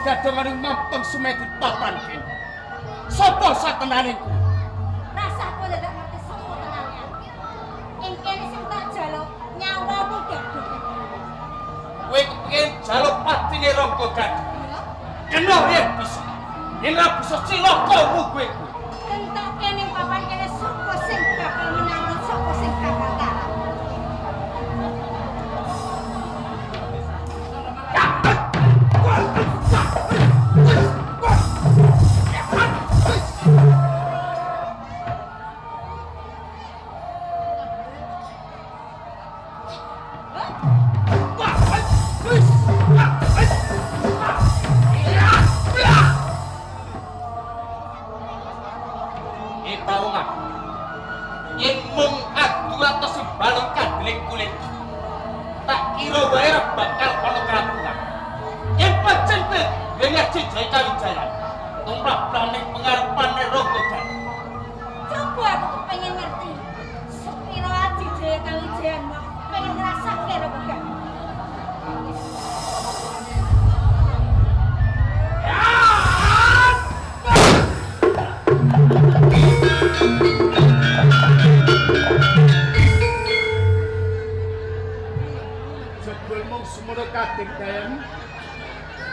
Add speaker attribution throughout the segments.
Speaker 1: Kadang-kadang mampang sumedhi papan kene. Sapa satenane ku?
Speaker 2: Rasaku dadak ngerti sapa tenane. Ing kene sing tak jaluk nyawamu gadhe.
Speaker 1: Kowe kepengin jaluk patine Rangga Gadhing. Kena yen bisa. Yen ora bisa cilakamu kowe.
Speaker 2: Entuk kene papan kene sapa sing bakal menang sapa sing bakal kalah.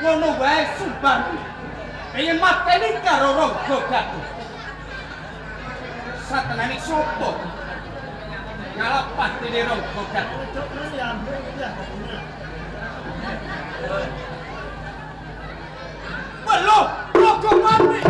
Speaker 1: Ngono wae Subang. Pengen mateni karo Rangga Gadhing. Satenane sapa? Ngalap patine Rangga Gadhing. Lho, Rangga Gadhing.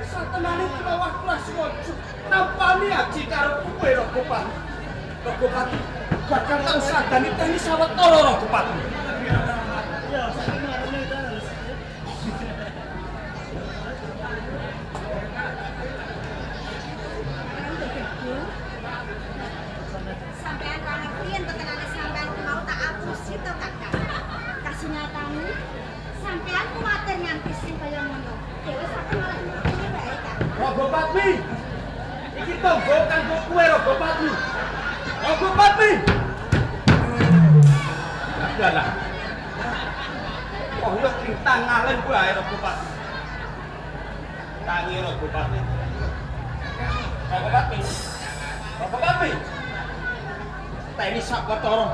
Speaker 1: Satenane kawah kelas mojo. Nampani aji karo kowe Rangga Gadhing. Rogopati bakal tak sadani teni sawetara Rogopati.
Speaker 2: Sampean ra ngerti yen tetenane sampean mau tak apusi to Kakak. Kasih nyatane sampean kuwatir nganti sing kaya ngono. Dewe sampean malah ngene wae Kak.
Speaker 1: Rogopati. Iki tonggo kanggo kowe Rogopati. Rogopati. Adalah. Oh, yo tintang ngalen kowe ae Rogopati. Tangi Rogopati. Rogopati. Rogopati. Teni sawetara.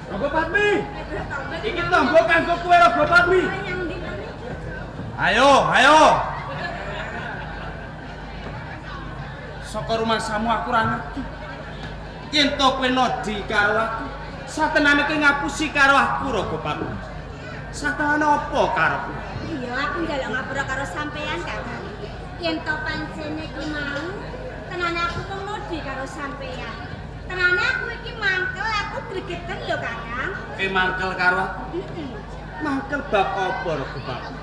Speaker 1: Rogopati. Iki tonggo kanggo kowe Rogopati. Ayo, ayo. Saka rumah samu aku ora ngerti. Yen to kowe nodi karo aku, satenane kowe ngapusi karo aku Rogopati. Satenane apa karepmu?
Speaker 2: Iya, aku njaluk ngapura karo sampean, Kakak. Yen to pancene iki mau, tenane aku mung nodi karo sampean. Tenane aku iki mangkel, aku gregeten lho, Kakang.
Speaker 1: Kowe mangkel karo aku?
Speaker 2: Heeh.
Speaker 1: Mangkel bab apa Rogopati?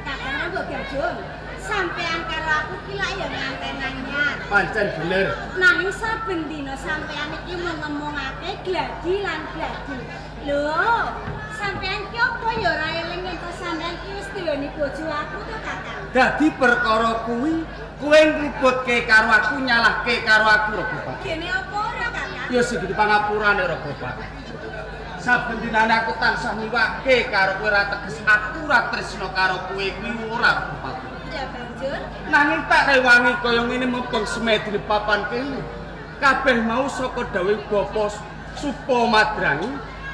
Speaker 2: Kakang mbok gajung. Sampean karo aku ki lak ya nganten anyar.
Speaker 1: Pancen bener.
Speaker 2: Nanging saben dina sampean iki mung ngomongake gladi lan gladi. Lho, sampean ki apa ya ora eling yen to sampean ki wis duweni bojo aku to, Kakang?
Speaker 1: Dadi perkara kuwi kowe ngributke karo aku nyalahke karo aku Rogopati.
Speaker 2: Gene apa ora, Kakang?
Speaker 1: Ya sing pangapurane Rogopati. Saben dinane aku tansah niwake karo kowe ora teges aku ora tresna karo kowe kuwi ora Rogopati.
Speaker 2: Ya banjur
Speaker 1: Nanging tak rewangi kaya ngene mumpung semedi di papan kene. Kabeh mau saka dawuh Bapa Supa Madrangi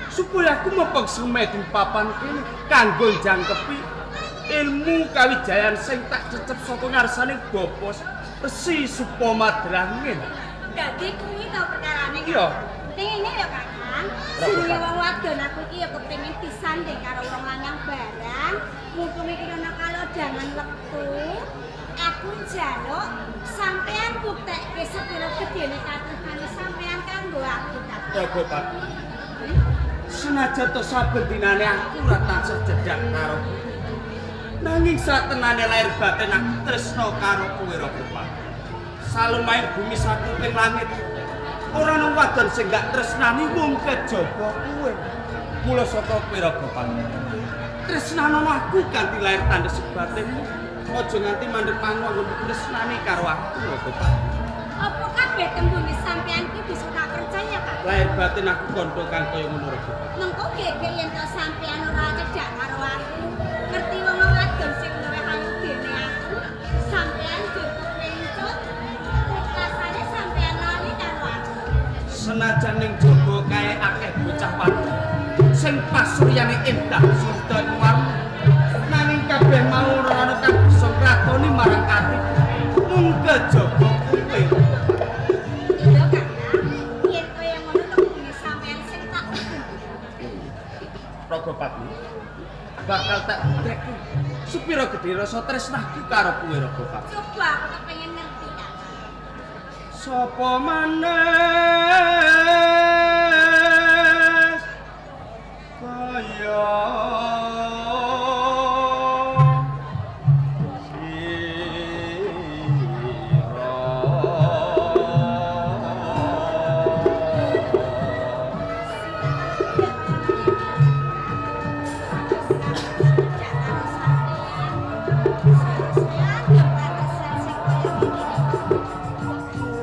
Speaker 1: supaya aku mumpung semedi di papan kene kanggo jangkepi ilmu kawijayan sing tak cecep saka ngarsane Bapa Resi Supa Madrangi.
Speaker 2: dadi kuwi to perkarane.
Speaker 1: Iya.
Speaker 2: Ning ya, Kakang. Jenenge wong wadon aku iki ya kepengin disanding karo wong lanang barang. Mumpung iki ana kalodangan wektu, aku njaluk sampean buktekke sepira gedene katresnane sampean kanggo aku, Kakang.
Speaker 1: Rogopati. Senajan to saben dinane aku ora tansah cedhak karo kowe. Nanging satenane lair batin aku tresna karo kowe Rogopati. Salumahe bumi sakuping langit. Ora ana wadon sing gak tresnani wong kejaba kowe. Mula saka kowe Rogopati. Tresnano aku kanthi lair tanda sebatinmu. Aja nganti mandheg mangu tresnani karo aku Rogopati.
Speaker 2: Apa kabeh tembune sampean ki bisa tak percaya, Kak?
Speaker 1: Lair batin aku kandha kang kaya ngono Rogopati.
Speaker 2: Mengko gege yen to sampean ora cedhak karo aku. Ngerti wong wadon sing luwih ayu dene aku. Sampean cukup pencut. Rasane sampean lali karo aku.
Speaker 1: Senajan ning jaba kae akeh bocah wadon sing pasuryane endah surda warna nanging kabeh mau ora ana kang bisa ngratoni marang ati mung kejaba kowe.
Speaker 2: Iya, Kakak. Yen kaya ngono tembune sampean sing tak
Speaker 1: Rogopati bakal tak buktekke supira gedhe rasa tresnaku karo kowe Rogopati.
Speaker 2: coba aku kepengin ngerti, Kakak.
Speaker 1: Sapa maneh kaya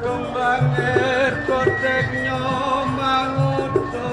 Speaker 1: Kembangir koteknya mangudo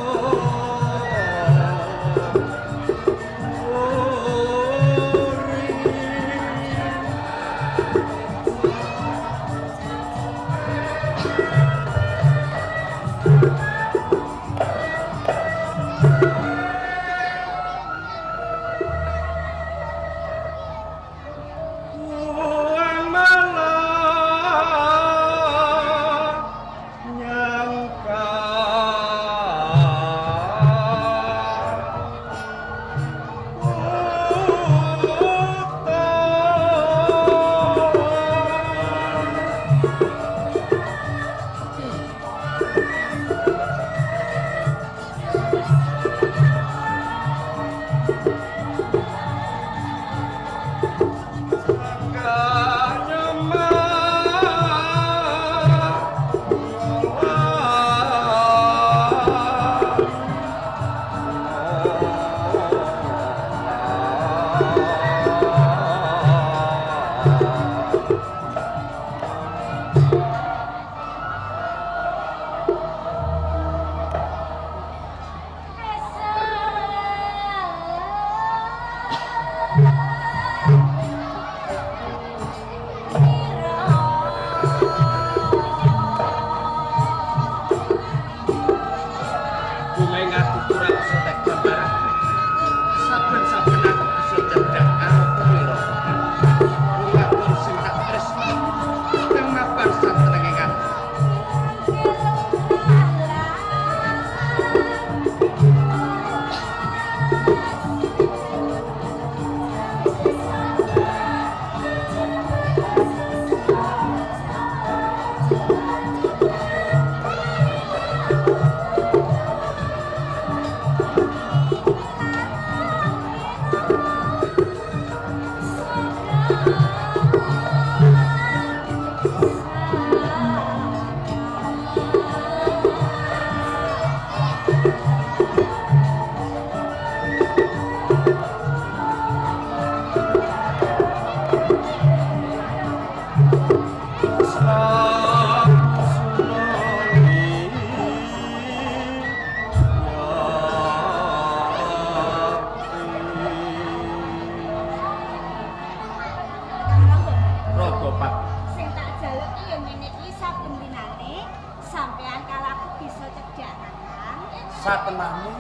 Speaker 1: Satenane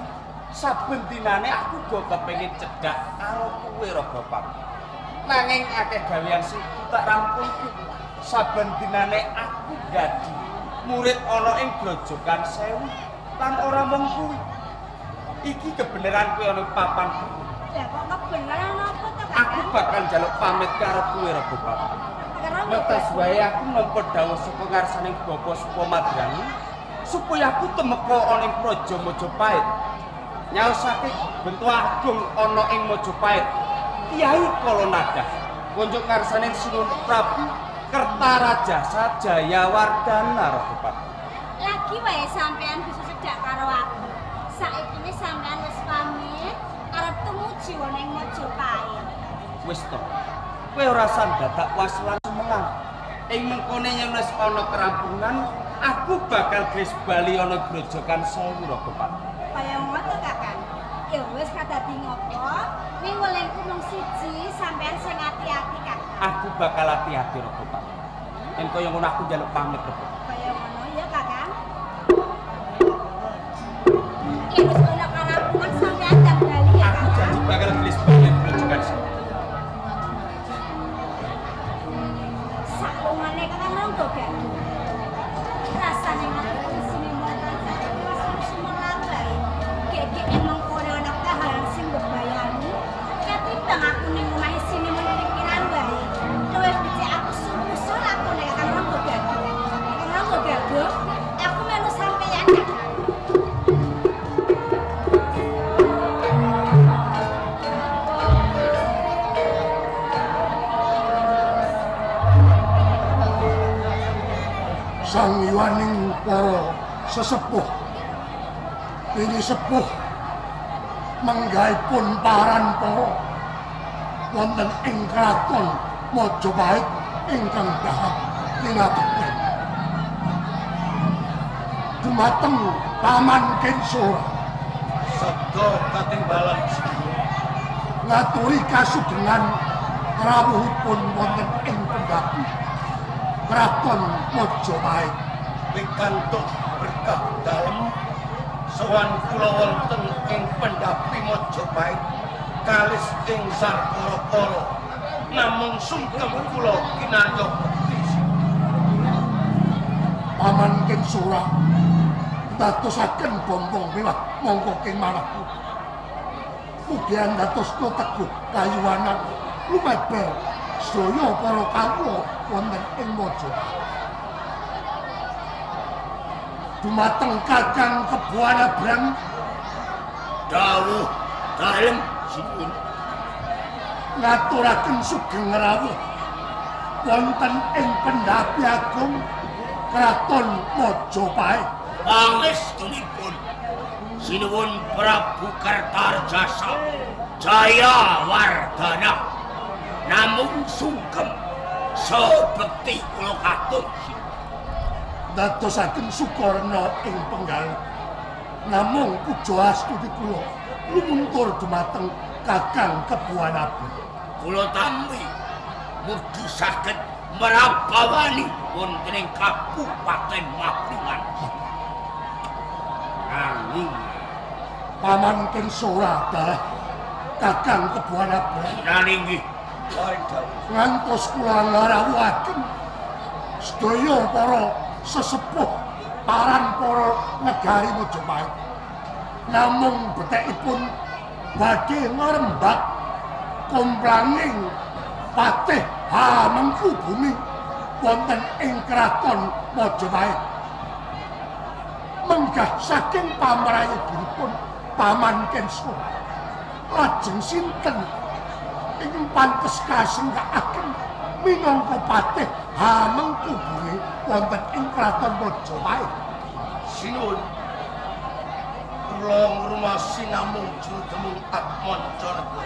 Speaker 1: saben dinane aku go kepengin cedhak karo kowe Ragopang. Nanging akeh gawean sing tak rampungku. Saben dinane aku dadi murid ana ing grojogan sewu lan ora mung kuwi. Iki kebenaran kuwi ana papan.
Speaker 2: Lah kok kebenaran apa to, Kak?
Speaker 1: Aku bakal njaluk pamit karo kowe Ragopang. Metes wae aku nampa dawuh saka ngarsaning Bapa Sukomadrani supaya aku temeka ana ing Praja Majapahit. Nyaosake bentuk agung ana ing Majapahit. Kyai Kalonada kunjuk ngarsaning Sinuwun Prabu Kertarajasa Jayawardana Ragopang.
Speaker 2: Lagi wae sampean bisa cedhak karo aku. Saiki sampean wis pamit arep tumuju ana ing Majapahit.
Speaker 1: Wis to. Kowe ora sandadak waslan semenang. Ing mengkone yen wis ana kerampungan, aku bakal gres bali ana grojogan sewu Ragopang.
Speaker 2: Kaya ngono Kakang. Ya wis kadadi ngopo? Ning welengku mung siji, sampean sing ati-ati Kakang.
Speaker 1: Aku bakal hati-hati Ragopang. Yen kaya ngono aku njaluk pamit Ragopang.
Speaker 2: Kaya ngono ya Kakang. Ya wis ana karampungan sampean ndang bali ya
Speaker 1: Aku
Speaker 2: Kakang.
Speaker 1: janji bakal gres bali grojogan sewu.
Speaker 2: Saklungane Kakang ronggo gaduh. Rasane ati sini montan sumelang bae. Gek emang kono ana kahanan sing bebayani. Ketimbang aku ning omahe sini mun pikiran bae. Luwih becik aku susul aku nek Kakang ronggo gaduh. Kakang ronggo gaduh, aku melu sampeyan Kakang.
Speaker 3: Sang yuwaning para sesepuh ini sepuh manggaipun parantara wonten ing kraton Majapahit ingkang dahar tinatepun dumateng Paman Kensora
Speaker 1: Sabda katimbalan
Speaker 3: ngaturi kasugengan rawuhipun wonten ing pendhapi Kraton Majapahit
Speaker 4: pikantuk berkah dalem sowan kula wonten ing pendhapi Majapahit kalis ing sarkara-kara namung sungkem kula kinarya bekti
Speaker 3: Paman Kensora dadosaken bombong miwah mongko king manahku mugi andhatosna teguh kayuwanan lumeber sedaya para kawula wonten ing Majapahit dumateng Kakang Kebuanabrang
Speaker 4: dawuh dalem sinuwun
Speaker 3: ngaturaken sugeng rawuh wonten ing pendhapi agung Kraton Majapahit
Speaker 4: pangestunipun sinuwun Prabu Kertarjasa Jayawardana namung sungkem sebekti kula katut
Speaker 3: dadosaken sukarna ing penggal namung puja astuti kula lumuntur dumateng Kakang Kebuanabrang
Speaker 4: kula tampi mugi saged merabawani wonten ing Kabupaten Mapringan nanging
Speaker 3: Paman Kensora dalah Kakang Kebuanabrang
Speaker 4: nanging
Speaker 3: ngantos kula ngarawuhaken sedaya para sesepuh parantara negari Majapahit namung betekipun badhe ngrembak komplanging Patih Hamengkubumi wonten ing Kraton Majapahit menggah saking pamrayodipun Paman Kensora lajeng sinten ingkang pantes kasengkakaken minangka Patih Hamengkubumi wonten ing Kraton Majapahit.
Speaker 4: sinuwun kula ngrumasi namung judemung Atmancarga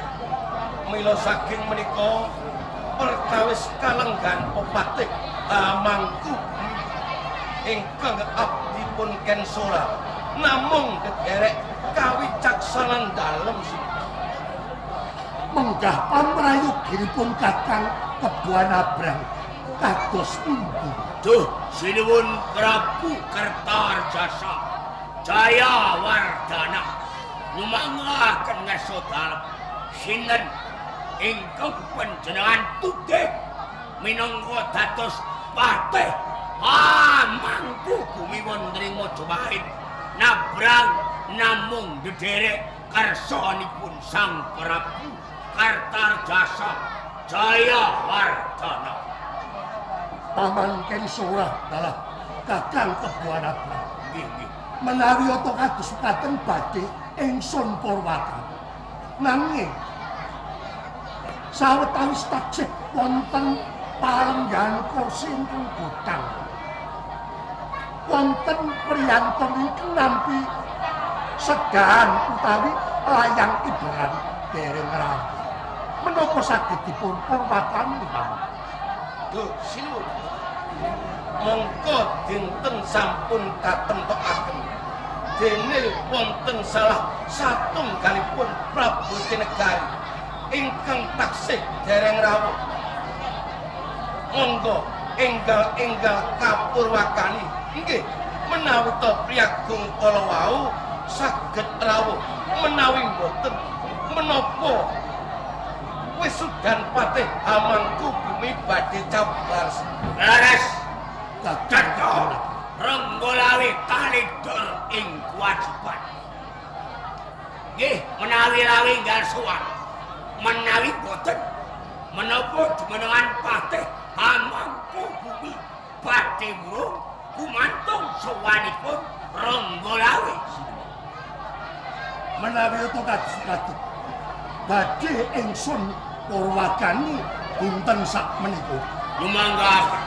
Speaker 4: mila saking menika perkawis kalenggan pepatih Hamangku ingkang abdipun Kensora namung dederek kawicaksanan dalem
Speaker 3: menggah pamrayogipun Kakang Kebuan Abrang kados pundi?
Speaker 4: Duh sinuwun Prabu Kertarjasa Jayawardhana nyumangaken ngarsa dalem sinten ingkang panjenengan tugih minangka dados patih Hamangku bumi wonten ing Majapahit nabrang namung dederek karsanipun Sang Prabu Kertarjasa Jayawardhana.
Speaker 3: Paman Kensora dalah Kakang Kebuan Abrang.
Speaker 4: Nggih.
Speaker 3: Menawi ata kados mekaten badhe ingsun purwakan. Nanging sawetawis taksih wonten palenggan kursi ingkang godhang. Wonten priyantun ingkang nampi sedahan utawi layang ibaran dereng rampung. Menapa saged dipun purwakan Paman?
Speaker 4: Duh sinuwun mongko dinten sampun katemtokaken dene wonten salah satunggalipun Prabu Tinegari ingkang taksih dereng rawuh. Monggo enggal-enggal kapurwakani nggih menawi to priyagung kala wau saged rawuh menawi boten menapa wisudan patih Hamangku bumi badhe cabar. Leres Cetha Renggolawi kalidor ing kewajiban. Nggih menawi lawinggal sowan menawi boten menapa jumenengan patih Hamangku bumi badhe wurung gumantung sowanipun Renggolawi.
Speaker 3: Menawi utawi kados mekaten badhe ingsun purwakani dinten sakmenika.
Speaker 4: Lumanggaken.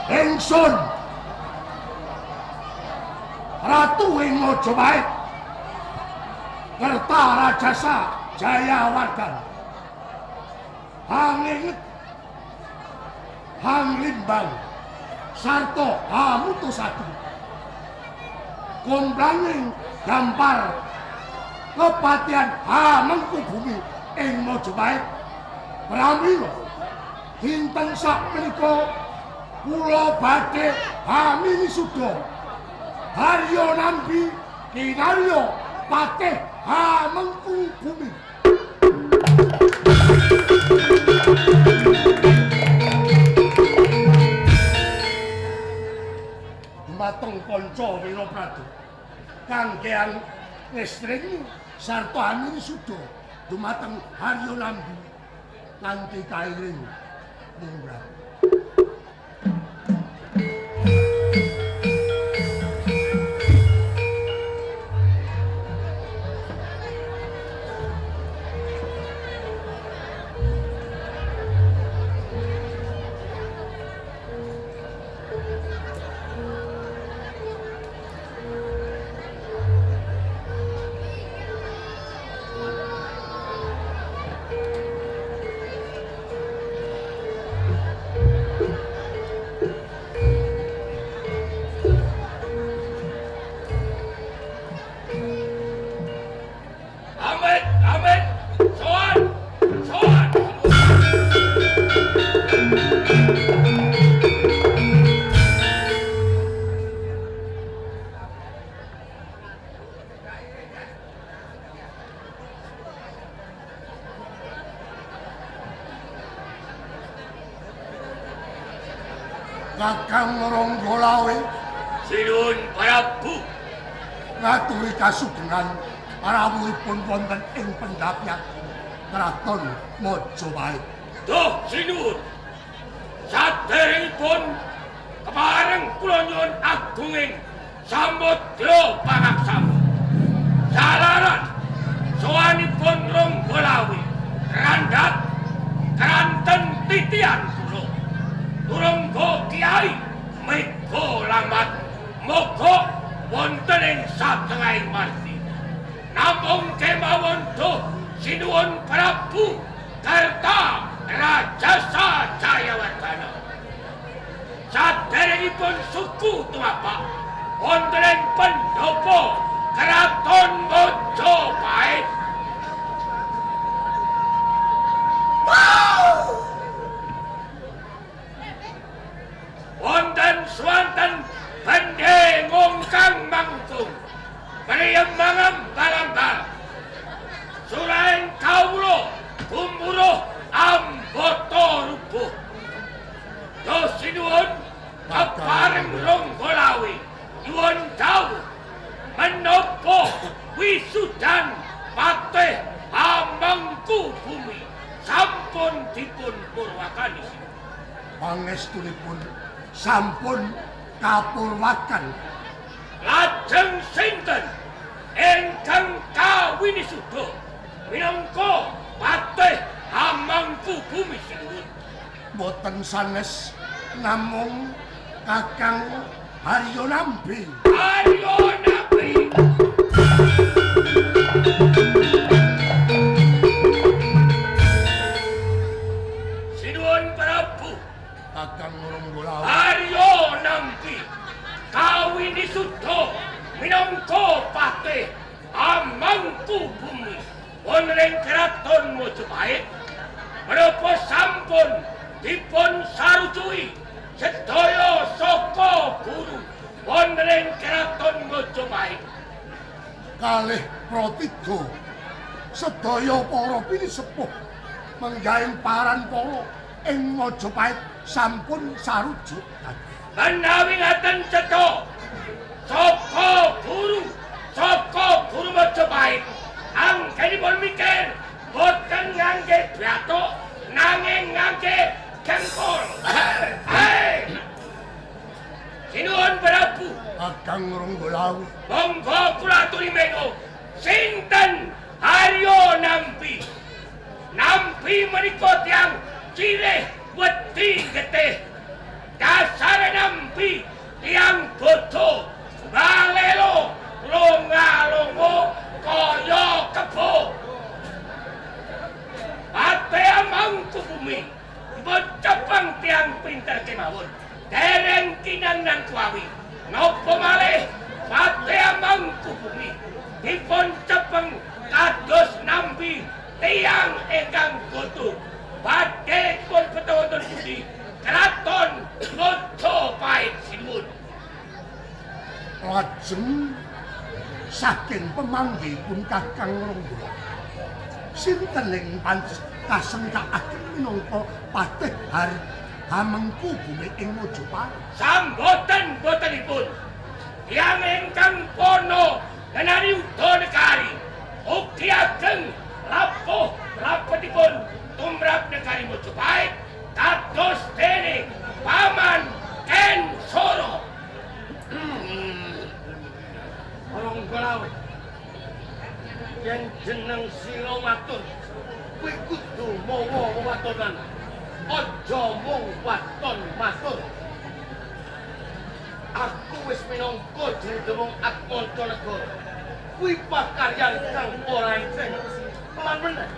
Speaker 3: Ingsun Ratu ing Majapahit Kertarjasa Jayawardhana Hangingit Hanglimbang sarta Hamutusadu kumplanging gampar kepatihan Hamengkubumi ing Majapahit pramila dinten sakmenika kula badhe hamisuda harya nampi kinarya patih Hamengkubumi. Dumateng kanca Wirapadu kanggean ngestring sarta hamisuda dumateng harya nampi kanthi kairing mumrap. Kakang Renggolawi
Speaker 4: Sinuwun Prabu
Speaker 3: ngaturi kasugengan rawuhipun wonten ing pendhapian Kraton Majapahit.
Speaker 4: Duh sinuwun saderengipun kepareng kula nyuwun agunging samudra pangaksama jalaran sowanipun Renggolawi randhat kranten titian kula Turungga Kiai Mega lambat moga tengah mati. Namung kemawon tuh sinuwun Prabu Karta Rajasa Jayawardhana. Saderengipun suku tumapak wonten pendopo Keraton Mojopahit. Wonten swanten bendhe ngungkang mangkung priyembangam balambal suraing kawula gumuruh ambata rubuh dosinuwun kepareng Ronggolawe nyuwun dawuh menapa wisudan patih Hamengku Bumi sampun dipun purwakani.
Speaker 3: Pangestunipun sampun kapurwakan.
Speaker 4: Lajeng sinten ingkang kawinisuda minangka patih Hamengku Bumi sinuwun?
Speaker 3: Boten sanes namung Kakang Haryo Nambi.
Speaker 4: Haryo Nambi. Sinuwun Prabu
Speaker 3: Kakang Ronggolawe.
Speaker 4: Haryo Nambi kawinisuda minangka patih Hamengku Bumi wonten Keraton Mojopahit menapa sampun dipun sarujui sedaya saka guru wonten Keraton Mojopahit.
Speaker 3: Kalih pratiga sedaya para pinisepuh menggaing paran para ing Mojopahit sampun sarujuk.
Speaker 4: Menawi ngaten cetha saka guru Mojopahit anggenipun mikir boten ngangge bathuk nanging ngangge gempol. Hei! Sinuwun Prabu
Speaker 3: Kakang Ronggolawe.
Speaker 4: monggo kula aturi mengo sinten Haryo Nambi. Nambi menika tiyang cirih wedi getih. Dasare Nambi tiyang bodho balelo longa-longo kaya kebo. Patih Hamengku Bumi dipun cepeng tiyang pinter kemawon dereng kinanang kuawi. Napa malih Patih Hamengku Bumi dipun cepeng kados Nambi tiyang ingkang bodho badhe dipun beto-beto budi Keraton Mojopahit sinuwun.
Speaker 3: Lajeng saking pamanggihipun Kakang Ronggolawe sinten ing pantes kasengkakaken minangka patih Hamengku Bumi ing Mojopahit?
Speaker 4: Botenipun tiyang ingkang pono ngenani udhanegari ugi ageng lapuh-lapetipun tumrap negari Mojopahit kados dene Paman Ken Soro.
Speaker 1: Ronggolawe yen jeneng sira matur kuwi kudu mawa wewatonan aja mung waton matur. Aku wis minangka jeneng Atmanca Negara kuwi pakaryan kang ora enteng lan meneh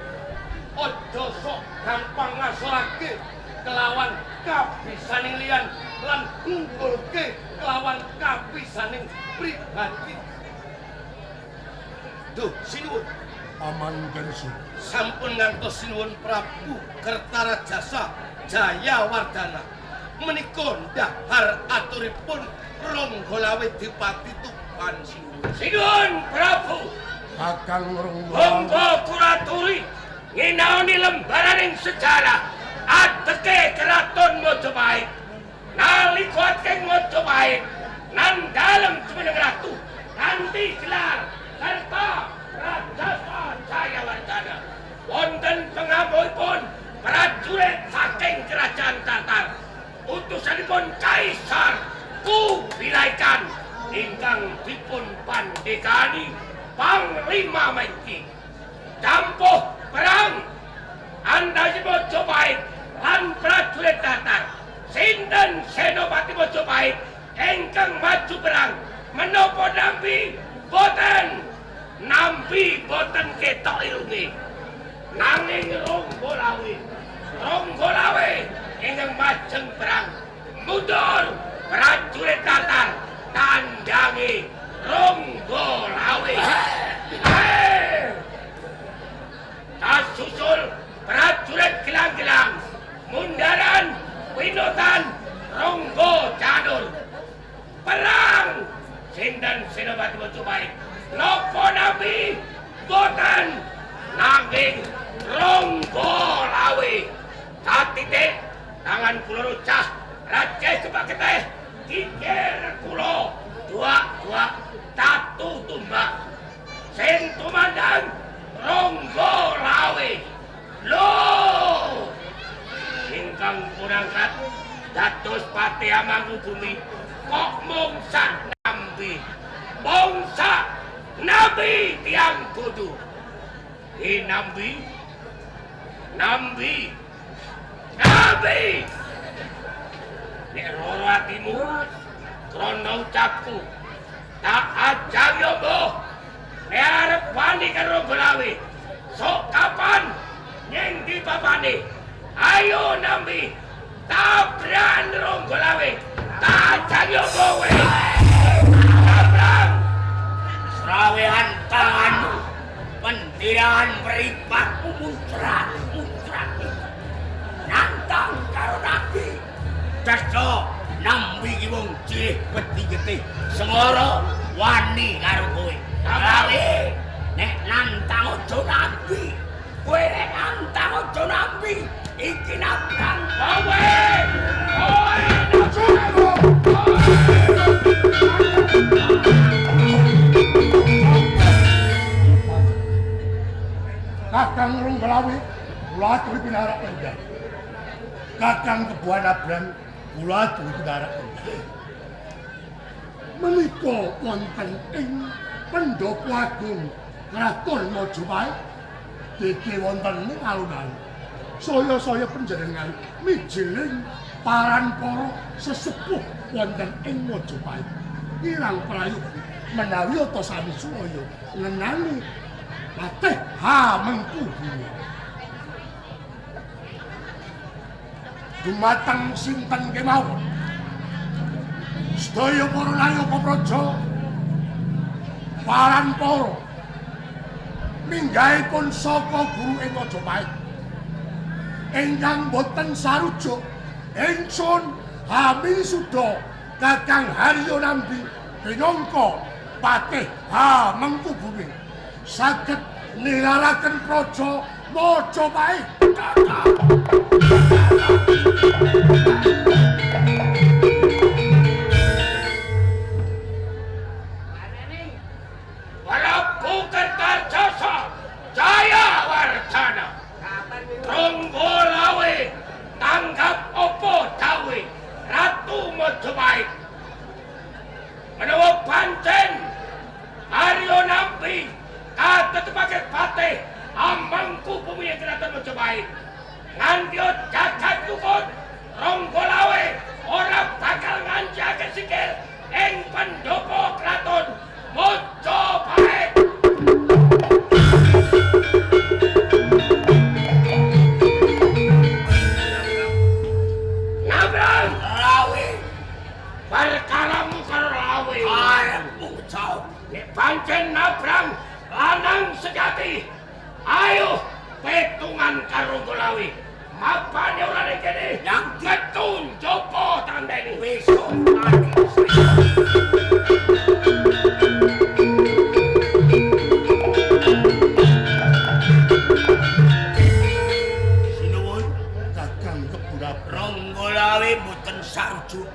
Speaker 1: aja sok gampang ngasorake kelawan kabisaning liyan lan ngumpulke kelawan kabisaning pribadi. Duh, sinuwun.
Speaker 3: Paman Gensu.
Speaker 1: Sampun ngantos sinuwun Prabu Kertarajasa Jayawardhana menika ndahar aturipun Ronggolawe Dipati Tuban sinuwun.
Speaker 4: Sinuwun Prabu
Speaker 3: Kakang Ronggolawe.
Speaker 4: monggo kula aturi nginaoni lembaraning sejarah ateke Keraton Mojopahit nalika ateng Mojopahit nan dalem jumeneng ratu kanthi gelar Karta Rajasa Jayawardhana wonten pengampuhipun prajurit saking kerajaan Tatar utusanipun Kaisar Kubilai Khan ingkang dipun pandegani Panglima Mengki dampuh perang andhasipun Mojopahit lan prajurit Tatar sinten Senopati Mojopahit ingkang maju perang menapa Nambi boten nampi boten ketok ilunge nanging Ronggolawe ingkang majeng perang mundur prajurit Tatar tandangi Ronggolawe kasusul prajurit Gelang-gelang mundaran Winotan Ronggo Janur perang sinten Senopati Mojopahit napa nabi boten nanging Ronggolawe satitik tangan kula rucah rajeh kepaketeh kikir kula dua tatu tumbak sing tumandang Ronggolawe lho ingkang purangkat dados Pati Amangkubumi kok mongsak nambi tiang kudu nambi nek loro atimu krana ucapku tak ajang yo mbah nek arep wani karo Ronggolawe sok kapan nyeng di papane ayo nambi tabran Ronggolawe tak ajang yo kowe tabran serawean tanganmu pendiraan peripatmu muncrat nantang karo nabi Dasko nambi ki wong cilik peti-getih sengara wani karo kowe kali nek nantang aja nabi kowe nek nantang aja nabi iki nantang kowe
Speaker 3: Kakang Ronggolawe kula aturi pinarak endang. Kakang Kebuan Abram kula aturi pinarak endang. Menika wonten ing Pendopo Agung Kraton Mojopahit dike wonten ing alun-alun. Saya panjenengan mijiling parampara sesepuh wonten ing Mojopahit. Kirang prayogi menawi ta sami suwaya ngenani Patih Hamengkubumi. Dumateng sinten kemawon sedaya para layaka praja parampara minggahipun saka guru ing Mojopahit ingkang boten sarujuk ingsun Hamisuda Kakang Haryo Nambi minangka Patih Hamengkubumi saged nilaraken praja Mojopahit.
Speaker 4: Prabu Kertajasa Jayawardhana Ronggolawe tanggap apa dawuh Ratu Mojopahit menawa pancen Haryo Nambi katetepake Patih Hamengkubumi ing Kraton Mojopahit nganti jagat tukut Ronggolawe ora bakal ngancake sikil ing pendopo Kraton Mojopahit. Nabrang Lawe perkaramu karo Lawe arepmu jauh nek pancen nabrang lanang sejati ayo petungan karo Ronggolawe mapane ora ning kene yang ketun jopo tandeni besok mati
Speaker 3: Sinuwun Kakang Kebuan
Speaker 4: Ronggolawe boten sarujuk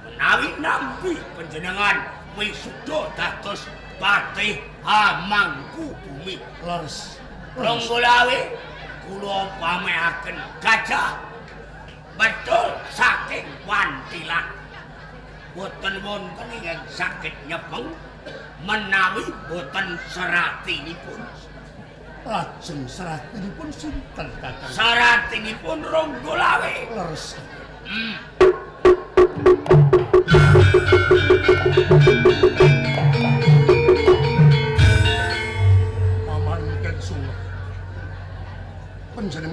Speaker 4: menawi nampi panjenengan wisuda dados Patih Hamengkubumi.
Speaker 3: leres.
Speaker 4: Ronggolawe kula pamehaken gajah betul saking Wantilan boten wonten ingkang saged nyepeng menawi boten seratinipun.
Speaker 3: Lajeng seratinipun sinten Kakang?
Speaker 4: Seratinipun Ronggolawe.
Speaker 3: Leres.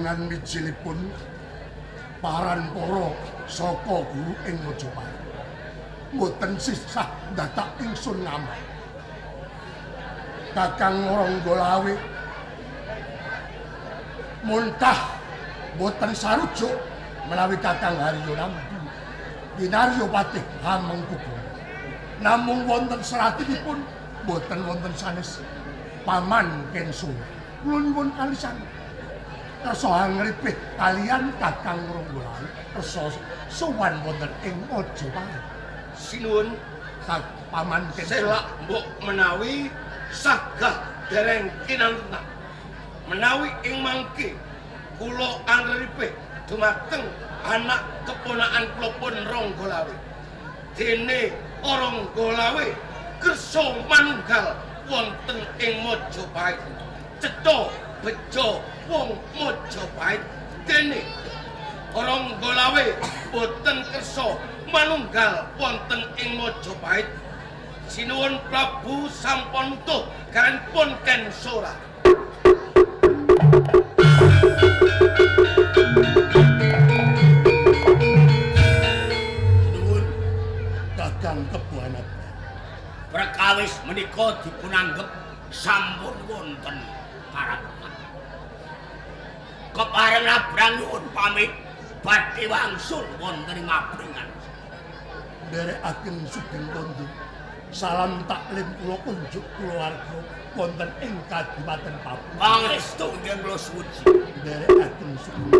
Speaker 3: panjenengan mijilipun paran para saka guru ing Mojopahit. Mboten sisah dadak ingsun ngamuk. Kakang Ranggalawe muntah boten sarujuk menawi Kakang Haryo Nambi Kinarya Patih Hamengkubuwana. Namung wonten seratipun boten wonten sanes Paman Kenso. Kula nyuwun kalisan kersa ngripih kalian Kakang Ranggalawe kersa sowan wonten ing Mojopahit.
Speaker 1: Sinuwun
Speaker 3: Paman Kenso.
Speaker 1: selak mbok menawi sagah dereng kinantenan. Menawi ing mangke kula anggeripih dumateng anak keponakan kula pun Ranggalawe. Dene Ranggalawe kersa manunggal wonten ing Mojopahit. Cetha bejo wong Mojopahit dene Ranggalawe boten kersa manunggal wonten ing Mojopahit. Sinuwun Prabu sampun tuh kan pun Kensora.
Speaker 3: Sinuwun Kakang Kebuana.
Speaker 4: Perkawis menika dipunanggep sampun wonten karangan. Kepareng Abrang nyuwun pamit badhe wangsul wonten ing Abringan.
Speaker 3: Nderekaken sugeng kondo. Salam taklim kula kunjuk kulawarga wonten ing Kadipaten Papua.
Speaker 4: Pangestu nggih kula suci.
Speaker 3: Nderekaken sugeng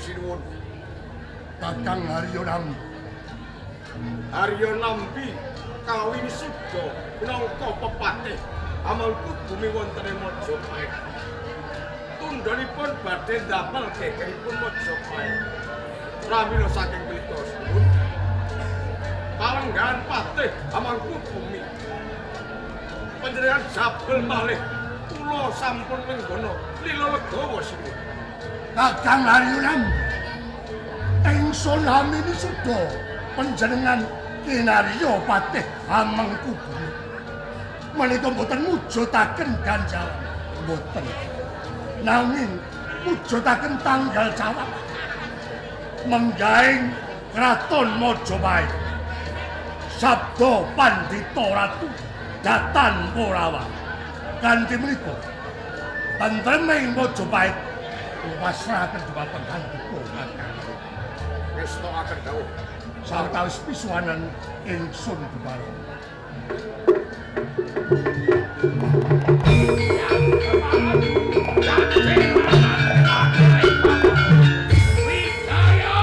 Speaker 1: Sinuwun
Speaker 3: Kakang Haryo Nambi.
Speaker 1: Haryo Nambi kawin suda minangka pepatih amalku bumi wonten ing Mojopahit. Tundhanipun badhe ndamel gegeripun Mojopahit. Pramila saking mrika sinuwun palenggahan patih amalku bumi. Panjenengan jabel malih kula sampun menggono lila legawa sinuwun.
Speaker 3: Kakang Haryo Nambi. Ingsun hamini suda panjenengan Kinarya Patih Hamengkubuwana. Menika boten mujudaken ganjaran, boten. Nanging mujudaken tanggal jawab. Menggaing Kraton Mojopahit. Sabda Pandhita Ratu Datan Korawa. Kanthi menika tentreming Mojopahit pasrahaken dhumateng Handika Kakang.
Speaker 1: Ngestokaken dawuh
Speaker 3: Sawetawis pisuwanan ingsun dibalung.
Speaker 4: Wijaya,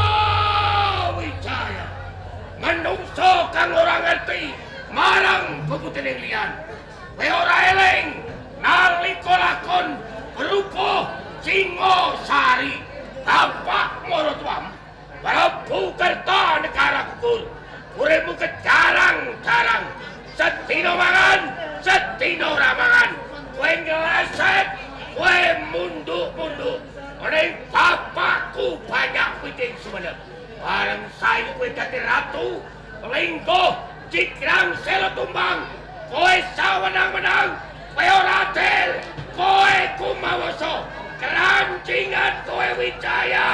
Speaker 4: Wijaya. Manungsa kang ora ngerti marang kebutuhan liyan. Kowe ora eling nalika lakon berupa Singosari Tapak Marotwam. Prabu Kertanegara uripmu kejarang-jarang. Sedina mangan, sedina ora mangan. Kowe ngleset, kowe munduk-munduk. Ning bapakku banyak piting semenep. Bareng sae kowe dadi ratu, lingkuh cikrang selo tumbang. Kowe sawenang-wenang, kowe ora adil. Kowe kumawasa, kerancingan kowe Wijaya.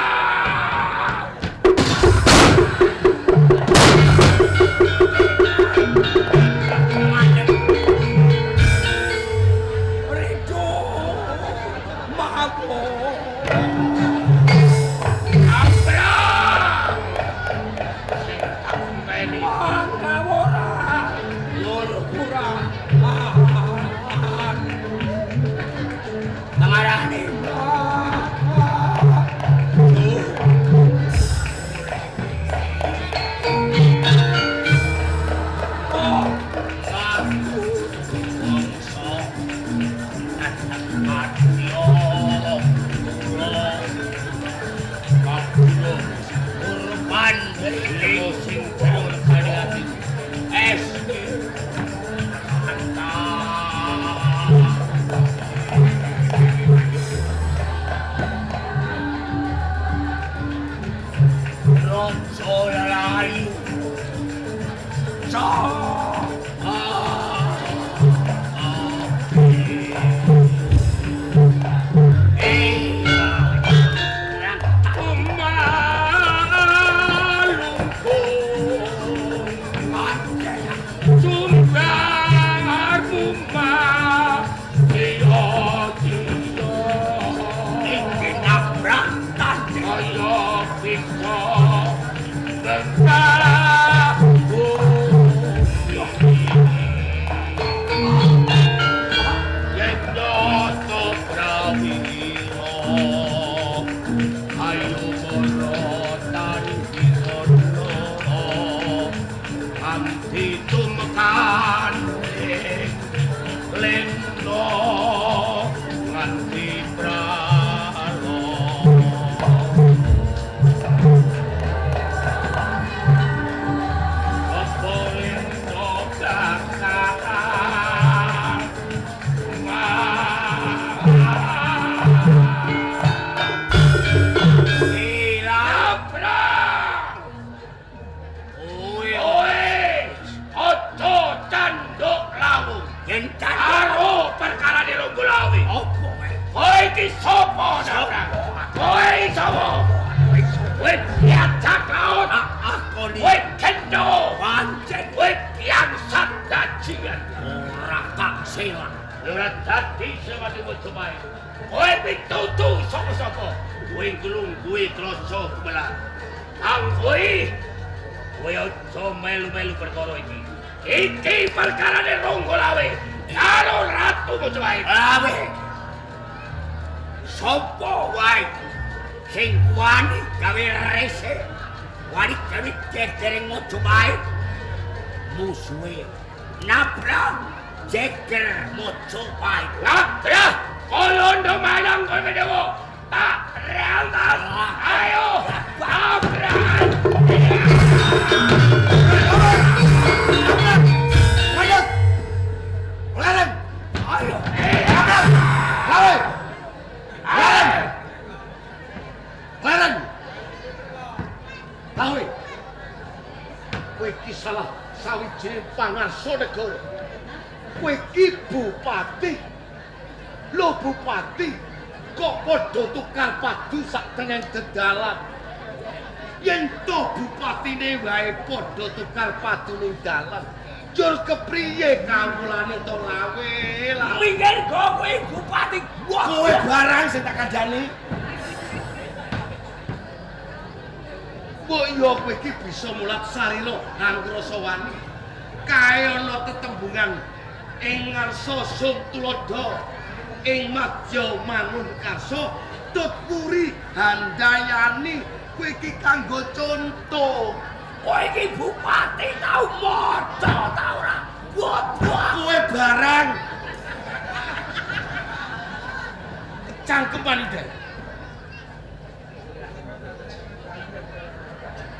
Speaker 4: Iki nabrak kaya bisa berlaku. Yen dosa prawira, ayo morotan disono, anti tumekan lendo nganti pralo. Apa lendo kakak karo perkara di Ronggolawi. Apa wae? Kowe iki sapa, Nabrak? Kowe sapa? Kowe diajak laut. Aku kowe kendo. Pancen kowe piangsat dajian. Ora tak sela. Ora dadi sewati mojomae. Kowe pitutu sapa-sapa. Kowe gulung kuwi krasa kebelan. Angkoe kowe aja melu-melu perkara iki. Iki perkara di Ronggolawi. Karo Ratu Mojomae. Awe. Sopo wae sing wani gawe rese, wani gawe jejereng Mojomae, musuhe Nabrak jeger Mojomae. Nabrak kolondo mayang kowe dewo. Tak rentas. Ayo Nabrak.
Speaker 3: Larang!
Speaker 4: Ayo.
Speaker 3: Lawe! Larang! Lawe! Kowe iki salah sawijining pangarsa negara. Kowe iki bupati. Lho bupati kok padha tukar padu sak tengah dedalan. Yen to bupatine wae padha tukar padu ning dalan. Jur kepriye kawulane to Lawe?
Speaker 4: Minggir go kowe bupati.
Speaker 3: Kowe barang sing tak kandhani. Mbok iya kowe iki bisa mulat sarila nganggo rasa wani. Kae ana tetembungan ing ngarsa sum tulodo, ing madya mangun karsa, tutpuri handayani. Kowe iki kanggo conto.
Speaker 4: Kowe iki bupati tau maca ta ora? Goblok.
Speaker 3: Kowe barang cangkeman ide.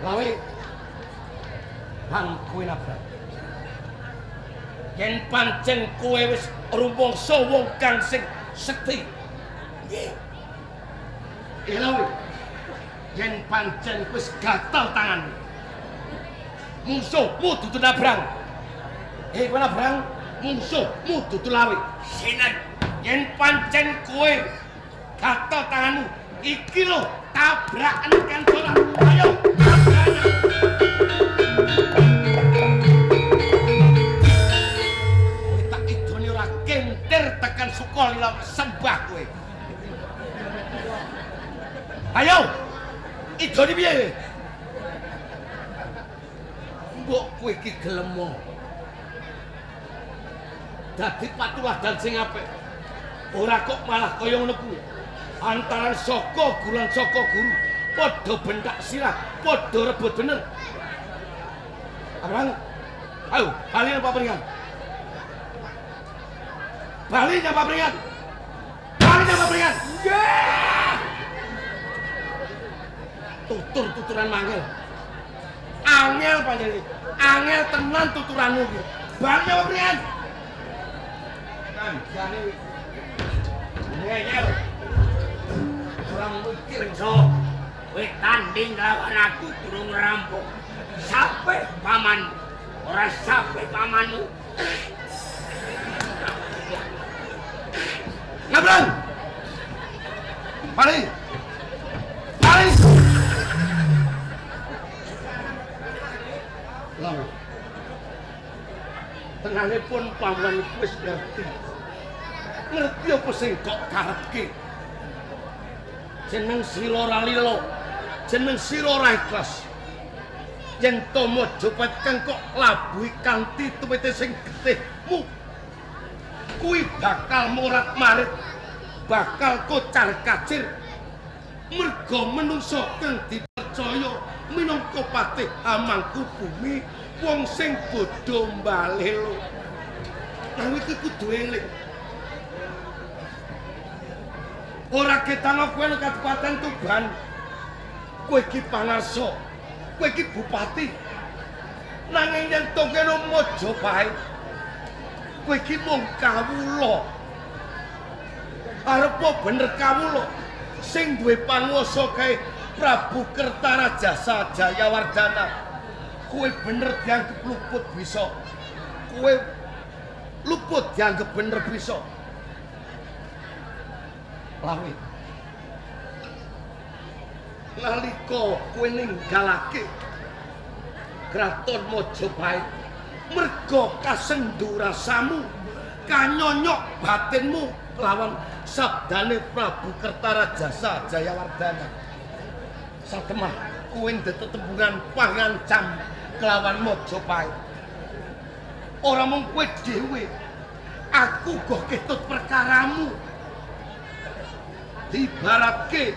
Speaker 3: Lawe bang kowe Nabrak. Yen pancen kowe wis rumangsa wong kang sing sekti. Nggih. Lawe. Yen pancen wis gatel tangan. Musuhmu dudu Nabrang. Kowe Nabrang, musuhmu dudu Lawe.
Speaker 4: Sinan
Speaker 3: Yen pancen kowe gatel tanganmu, iki lho tabrakan kan dolan. Ayo, tabrakan. Kowe tak idoni ora kenter tekan Sukolilo sembah kowe. Ayo, idoni piye? Mbok kowe iki gelem dadi patuladan sing apik. Ora kok malah kaya ngono kuwi. Antaran saka gulan saka guru padha bentak sirah, padha rebut bener. Abrang, ayo bali nang papringan. Bali nang papringan. Bali nang papringan. Nggih. Tutur-tuturan mangkel. Angel panjenengan. Angel tenan tuturanmu iki. Bali nang papringan. Kan jane ngeyel. Kurang mikir
Speaker 4: so kowe tanding lawan aku durung rampung. Sampai paman, ora sampai pamanmu.
Speaker 3: Nabrang! Bali! Bali! Lalu, tengahipun paman wis ngerti. Ngerti apa sing kok karepke? Jeneng sira ora lila, jeneng sira ora ikhlas. Yen to Majapahit kang kok labuhi kanthi tuwite sing getihmu, kuwi bakal morat-marit, bakal kocar-kacir. Merga menungso kang dipercaya minangka patih amangku bumi, wong sing bodho mbalelo. Nang iki kudu eling. Ora ketana kowe nang Kabupaten Tuban. Kowe iki pangarsa, kowe iki bupati. Nanging yen to kene Majapahit, kowe iki mung kawula. Arep bener kawula sing duwe panguwasa kae Prabu Kertarajasa Jayawardhana. Kowe bener dianggep luput bisa. Kowe luput dianggep bener bisa. Lawi nalika kowe ninggalake Kraton Majapahit merga kasendurasamu, kanyonyok batinmu kelawan sabdane Prabu Kertarajasa Jayawardhana. Satemah kowe tetembungan pangancam kelawan Majapahit. Ora mung kowe dhewe, aku go ketut perkaramu. Dibaratke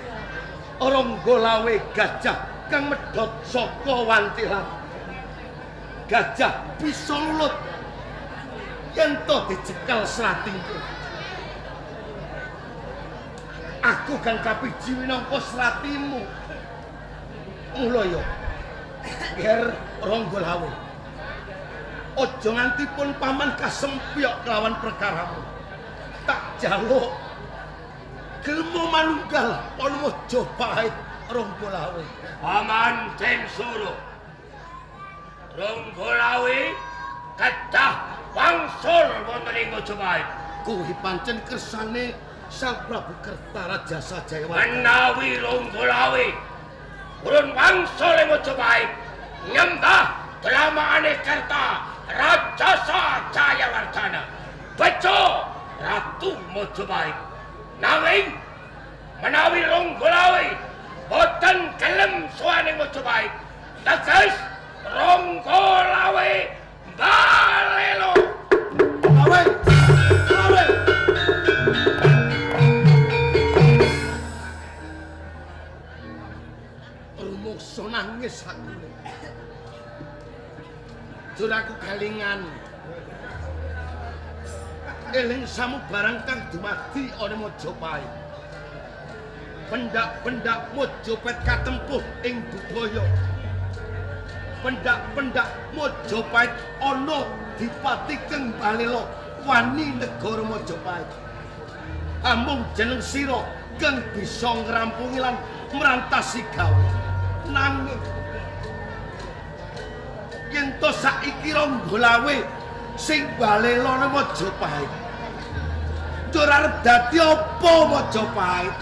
Speaker 3: Ronggolawe gajah kang medhot saka wantilan. Gajah bisa lulut yen to dicekel sratingku. Aku kang kapiji minangka sratimu. Mula ya Ger Ronggolawe, aja nganti pun paman kasempyok kelawan perkaramu. Tak jaluk gelmo manunggal ana Majapahit Ronggolawe.
Speaker 4: Paman Censuro. Ronggolawe kedah wangsul wonten ing Majapahit.
Speaker 3: Kuwi pancen kersane Sang Prabu Kertarajasa Jayawardhana.
Speaker 4: Menawi Ronggolawe urun wangsul ing Majapahit, nyembah dramaane Kerta Rajasa Jayawardhana, bejo Ratu Majapahit. Nanging menawi Ronggolawe boten gelem sowan ing Majapahit, teges Ronggolawe balelo.
Speaker 3: Lawe! Lawe! Rumangsa nangis aku. Jur aku kelingan. Eling samu barang kang dumadi ana Majapahit. Pendak-pendak Majapahit katempuh ing budaya. Pendak-pendak Majapahit ana dipati kang balela wani negara Majapahit. Amung jeneng sira kang bisa ngrampungi lan mrantasi gawe. Nanging yen to saiki Ronggolawe sing balela nang Majapahit, ora arep dadi apa Majapahit?